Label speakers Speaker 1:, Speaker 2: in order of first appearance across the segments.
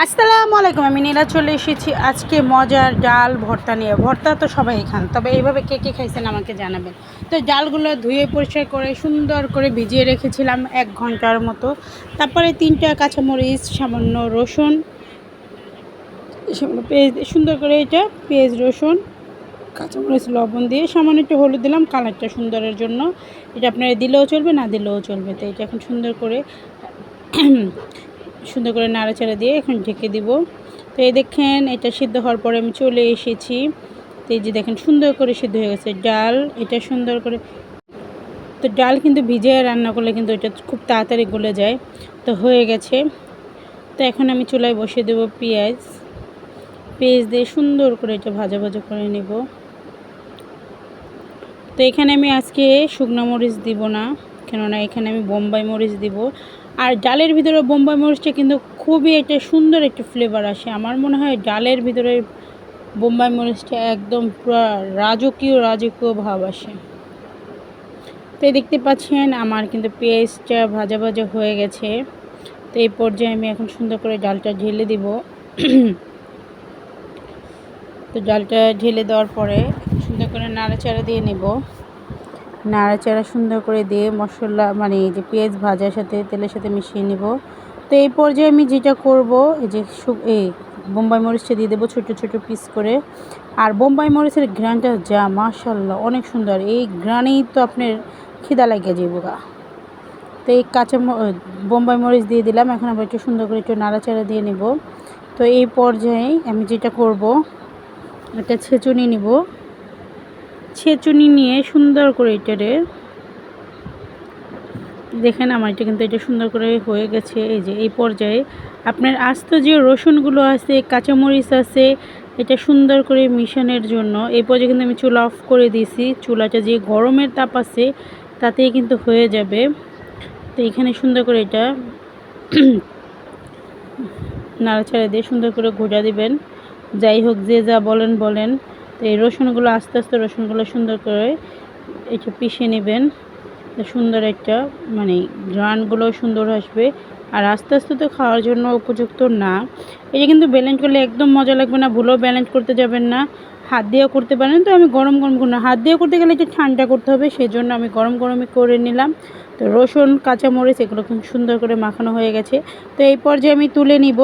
Speaker 1: আসসালামু আলাইকুম। আমি নীলা চলে এসেছি আজকে মজার ডাল ভর্তা নিয়ে। ভর্তা তো সবাই খান, তবে এইভাবে কে কে খাইছেন আমাকে জানাবেন। তো ডালগুলো ধুয়ে পরিষ্কার করে সুন্দর করে ভিজিয়ে রেখেছিলাম 1 ঘন্টার মতো। তারপরে 3টা কাঁচামরিচ, সামান্য রসুন, পেঁয়াজ সুন্দর করে এটা পেঁয়াজ রসুন কাঁচামরিচ লবণ দিয়ে সামান্য একটু হলুদ দিলাম কালারটা সুন্দরের জন্য। এটা আপনারা দিলেও চলবে, না দিলেও চলবে। তো এটা এখন সুন্দর করে নাড়াচাড়া দিয়ে এখন ঢেকে দিব। তো এই দেখেন এটা সিদ্ধ হওয়ার পরে আমি চলে এসেছি। তো এই যে দেখেন সুন্দর করে সিদ্ধ হয়ে গেছে ডাল। এটা সুন্দর করে, তো ডাল কিন্তু ভিজিয়ে রান্না করলে কিন্তু এটা খুব তাড়াতাড়ি গলে যায়। তো হয়ে গেছে। তো এখন আমি চুলায় বসিয়ে দেবো পেঁয়াজ দিয়ে সুন্দর করে এটা ভাজা ভাজা করে নেব। তো এখানে আমি আজকে শুকনো মরিচ দিব না, কেননা এখানে আমি বোম্বাই মরিচ দিব। আর ডালের ভিতরে বোম্বাই মরিচটা কিন্তু খুবই একটা সুন্দর একটা ফ্লেভার আসে। আমার মনে হয় ডালের ভিতরে বোম্বাই মরিচটা একদম পুরো রাজকীয় ভাব আসে। তো দেখতে পাচ্ছেন আমার কিন্তু পেঁয়াজটা ভাজা ভাজা হয়ে গেছে। তো এই পর্যায়ে আমি এখন সুন্দর করে ডালটা ঢেলে দিব। তো ডালটা ঢেলে দেওয়ার পরে সুন্দর করে নাড়াচাড়া দিয়ে নেব। নাড়াচাড়া সুন্দর করে দিয়ে মশলা মানে এই যে পেঁয়াজ ভাজার সাথে তেলের সাথে মিশিয়ে নেব। তো এই পর্যায়ে আমি যেটা করব, এই যে এই বোম্বাই মরিচটা দিয়ে দেবো ছোটো ছোটো পিস করে। আর বোম্বাই মরিচের ঘ্রাণটা যা মাশাআল্লাহ অনেক সুন্দর, এই ঘ্রাণেই তো আপনার খিদা লাগিয়ে যাবো গা। তো এই বোম্বাই মরিচ দিয়ে দিলাম। এখন আবার একটু সুন্দর করে একটু নাড়াচাড়া দিয়ে নেব। তো এই পর্যায়ে আমি যেটা করব, একটা ছেঁচুনি নিব। ছেঁচুনি নিয়ে সুন্দর করে এটারে দেখেন আমার এটা কিন্তু এটা সুন্দর করে হয়ে গেছে। এই যে এই পর্যায়ে আপনার আস্ত যে রসুনগুলো আছে, কাঁচামরিচ আছে, এটা সুন্দর করে মিশানোর জন্য এই পর্যায়ে কিন্তু আমি চুলা অফ করে দিয়েছি। চুলাটা যে গরমের তাপ আছে তাতেই কিন্তু হয়ে যাবে। তো এখানে সুন্দর করে এটা নাড়াচাড়া দিয়ে সুন্দর করে ঘোটা দিবেন। যাই হোক যে যা বলেন। তো এই রসুনগুলো আস্তে আস্তে রসুনগুলো সুন্দর করে এটা পিষে নেবেন। সুন্দর একটা মানে ঘ্রাণগুলো সুন্দর আসবে। আর আস্তে আস্তে তো খাওয়ার জন্য উপযুক্ত না। এটা কিন্তু ব্যালেন্স করলে একদম মজা লাগবে না, ভুলেও ব্যালেন্স করতে যাবেন না। হাত দিয়েও করতে পারেন। তো আমি গরম না, হাত দিয়ে করতে গেলে একটু ঠান্ডা করতে হবে, সেই জন্য আমি গরমই করে নিলাম। তো রসুন কাঁচামরিচ এগুলো খুব সুন্দর করে মাখানো হয়ে গেছে। তো এই পর্যায়ে আমি তুলে নিব।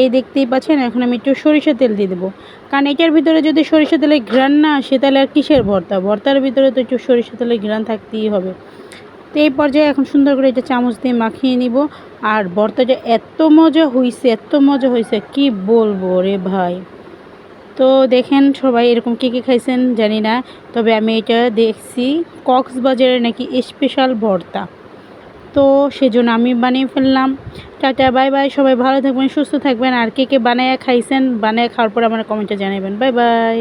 Speaker 1: এই দেখতেই পাচ্ছেন। এখন আমি একটু সরিষা তেল দিয়ে দেবো, কারণ এটার ভিতরে যদি সরিষা তেলের ঘ্রাণ না আসে তাহলে আর কিসের ভর্তার ভিতরে তো একটু সরিষা তেলের ঘ্রাণ থাকতেই হবে। তো এই পর্যায়ে এখন সুন্দর করে এটা চামচ দিয়ে মাখিয়ে নিব। আর ভর্তাটা এত মজা হয়েছে কি বলবো রে ভাই। তো দেখেন সবাই এরকম কে খাইছেন জানি না, তবে আমি এটা দেখছি কক্সবাজারের নাকি স্পেশাল ভর্তা। তো সেজন্য আমি বানিয়ে ফেললাম। টাটা বাই বাই, সবাই ভালো থাকবেন, সুস্থ থাকবেন। আর কে বানায় খাইছেন, বানায় খাওয়ার পর আমার কমেন্টে জানাবেন। Bye bye.